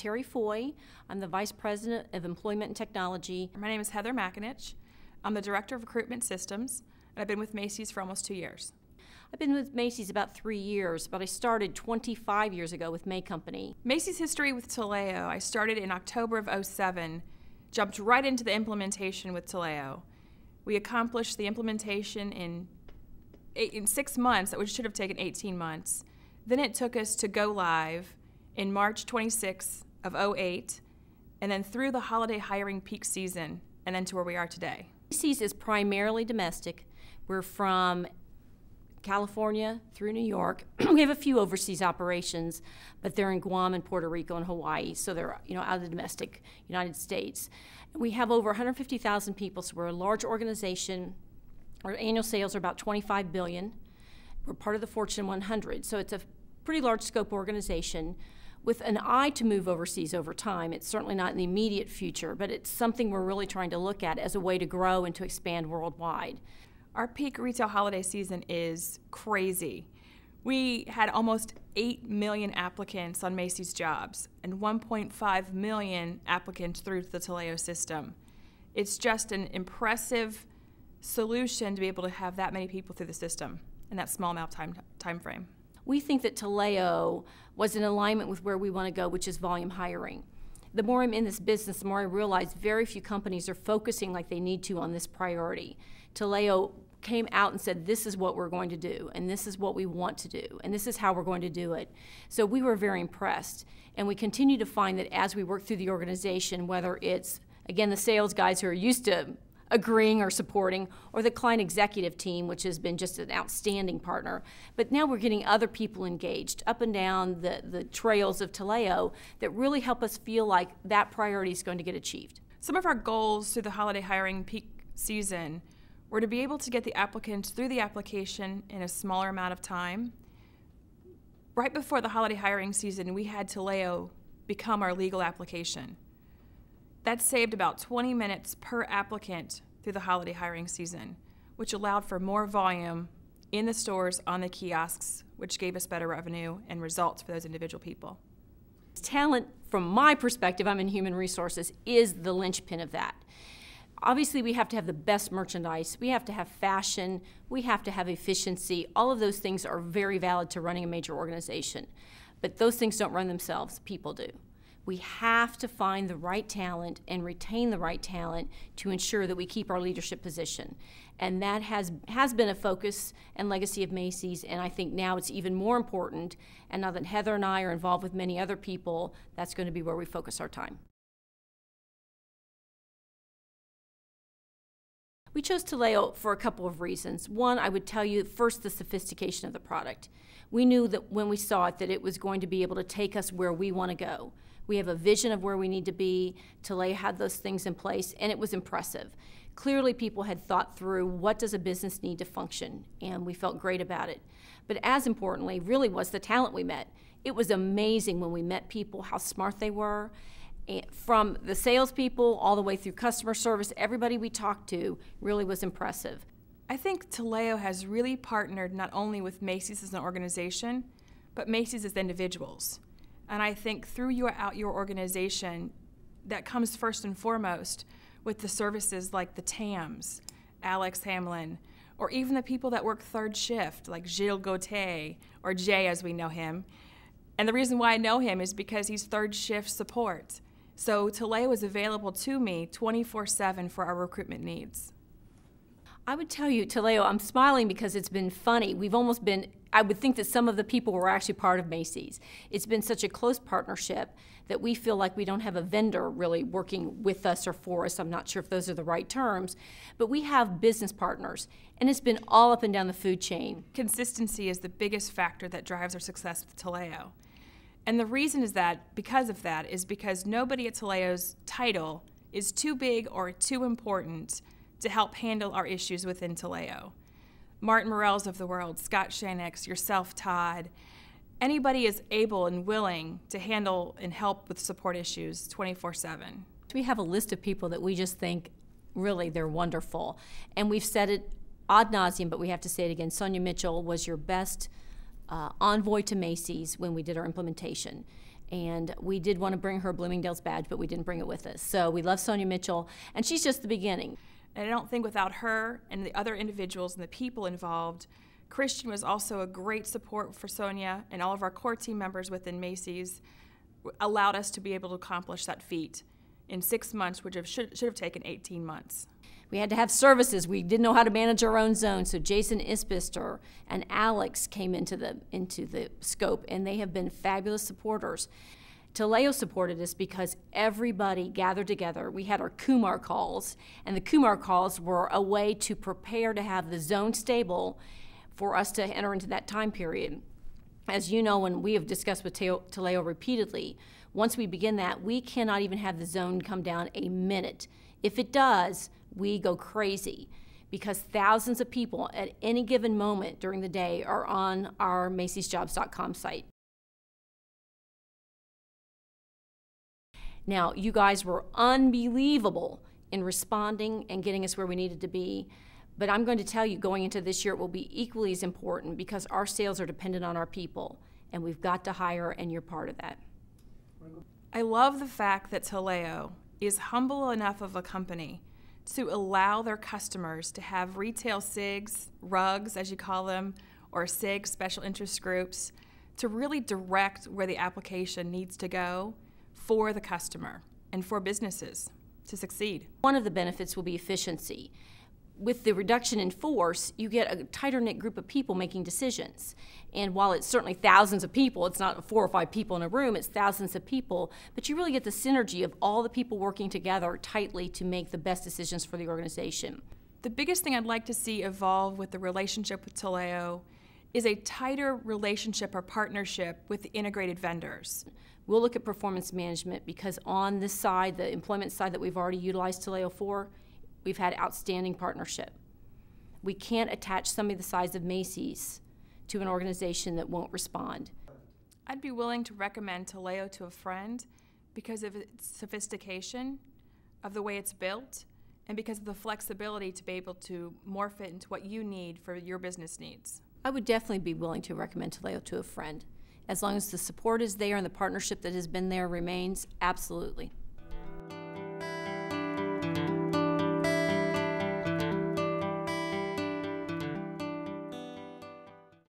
Terry Foy. I'm the Vice President of Employment and Technology. My name is Heather McAnich. I'm the Director of Recruitment Systems, and I've been with Macy's for almost 2 years. I've been with Macy's about 3 years, but I started 25 years ago with May Company. Macy's history with Taleo, I started in October of '07, jumped right into the implementation with Taleo. We accomplished the implementation in 6 months, which should have taken 18 months. Then it took us to go live in March 26th of '08, and then through the holiday hiring peak season, and then to where we are today. Macy's is primarily domestic. We're from California through New York. We have a few overseas operations, but they're in Guam and Puerto Rico and Hawaii, so they're out of the domestic United States. We have over 150,000 people, so we're a large organization. Our annual sales are about $25 billion. We're part of the Fortune 100, so it's a pretty large scope organization with an eye to move overseas over time. It's certainly not in the immediate future, but it's something we're really trying to look at as a way to grow and to expand worldwide. Our peak retail holiday season is crazy. We had almost 8 million applicants on Macy's Jobs and 1.5 million applicants through the Taleo system. It's just an impressive solution to be able to have that many people through the system in that small amount of time frame. We think that Taleo was in alignment with where we want to go, which is volume hiring. The more I'm in this business, the more I realize very few companies are focusing like they need to on this priority. Taleo came out and said, this is what we're going to do, and this is what we want to do, and this is how we're going to do it. So we were very impressed, and we continue to find that as we work through the organization, whether it's, again, the sales guys who are used to agreeing or supporting, or the client executive team, which has been just an outstanding partner. But now we're getting other people engaged up and down the trails of Taleo that really help us feel like that priority is going to get achieved. Some of our goals through the holiday hiring peak season were to be able to get the applicants through the application in a smaller amount of time. Right before the holiday hiring season, we had Taleo become our legal application. That saved about 20 minutes per applicant through the holiday hiring season, which allowed for more volume in the stores, on the kiosks, which gave us better revenue and results for those individual people. Talent, from my perspective, I'm in human resources, is the linchpin of that. Obviously, we have to have the best merchandise, we have to have fashion, we have to have efficiency. All of those things are very valid to running a major organization. But those things don't run themselves, people do. We have to find the right talent and retain the right talent to ensure that we keep our leadership position. And that has been a focus and legacy of Macy's, and I think now it's even more important. And now that Heather and I are involved with many other people, that's going to be where we focus our time. We chose Taleo for a couple of reasons. One, I would tell you, first, the sophistication of the product. We knew that when we saw it that it was going to be able to take us where we want to go. We have a vision of where we need to be. Taleo had those things in place, and it was impressive. Clearly, people had thought through what does a business need to function, and we felt great about it. But as importantly, really was the talent we met. It was amazing when we met people, how smart they were. From the salespeople all the way through customer service, everybody we talked to really was impressive. I think Taleo has really partnered not only with Macy's as an organization, but Macy's as individuals. And I think through your organization, that comes first and foremost with the services like the TAMs, Alex Hamlin, or even the people that work third shift, like Gilles Gauthier, or Jay as we know him. And the reason why I know him is because he's third shift support. So Taleo is available to me 24/7 for our recruitment needs. I would tell you, Taleo, I'm smiling because it's been funny. We've almost been, I would think that some of the people were actually part of Macy's. It's been such a close partnership that we feel like we don't have a vendor really working with us or for us. I'm not sure if those are the right terms, but we have business partners, and it's been all up and down the food chain. Consistency is the biggest factor that drives our success with Taleo. And the reason is that, because of that, is because nobody at Taleo's title is too big or too important to help handle our issues within Taleo. Martin Morells of the world, Scott Shanex, yourself, Todd, anybody is able and willing to handle and help with support issues 24/7. We have a list of people that we just think, really, they're wonderful. And we've said it ad nauseum, but we have to say it again. Sonia Mitchell was your best envoy to Macy's when we did our implementation. And we did want to bring her Bloomingdale's badge, but we didn't bring it with us. So we love Sonia Mitchell, and she's just the beginning. And I don't think without her and the other individuals and the people involved, Christian was also a great support for Sonia, and all of our core team members within Macy's allowed us to be able to accomplish that feat in 6 months, which should have taken 18 months. We had to have services. We didn't know how to manage our own zone, so Jason Isbister and Alex came into the scope, and they have been fabulous supporters. Taleo supported us because everybody gathered together. We had our Kumar calls, and the Kumar calls were a way to prepare to have the zone stable for us to enter into that time period. As you know, and we have discussed with Taleo repeatedly, once we begin that, we cannot even have the zone come down a minute. If it does, we go crazy because thousands of people at any given moment during the day are on our macysjobs.com site. Now, you guys were unbelievable in responding and getting us where we needed to be, but I'm going to tell you going into this year it will be equally as important because our sales are dependent on our people, and we've got to hire, and you're part of that. I love the fact that Taleo is humble enough of a company to allow their customers to have retail SIGs, rugs as you call them, or SIGs, special interest groups, to really direct where the application needs to go for the customer and for businesses to succeed. One of the benefits will be efficiency. With the reduction in force, you get a tighter-knit group of people making decisions. And while it's certainly thousands of people, it's not 4 or 5 people in a room, it's thousands of people, but you really get the synergy of all the people working together tightly to make the best decisions for the organization. The biggest thing I'd like to see evolve with the relationship with Taleo is a tighter relationship or partnership with the integrated vendors. We'll look at performance management because on this side, the employment side that we've already utilized Taleo for, we've had outstanding partnership. We can't attach somebody the size of Macy's to an organization that won't respond. I'd be willing to recommend Taleo to a friend because of its sophistication, of the way it's built, and because of the flexibility to be able to morph it into what you need for your business needs. I would definitely be willing to recommend Taleo to a friend. As long as the support is there and the partnership that has been there remains, absolutely.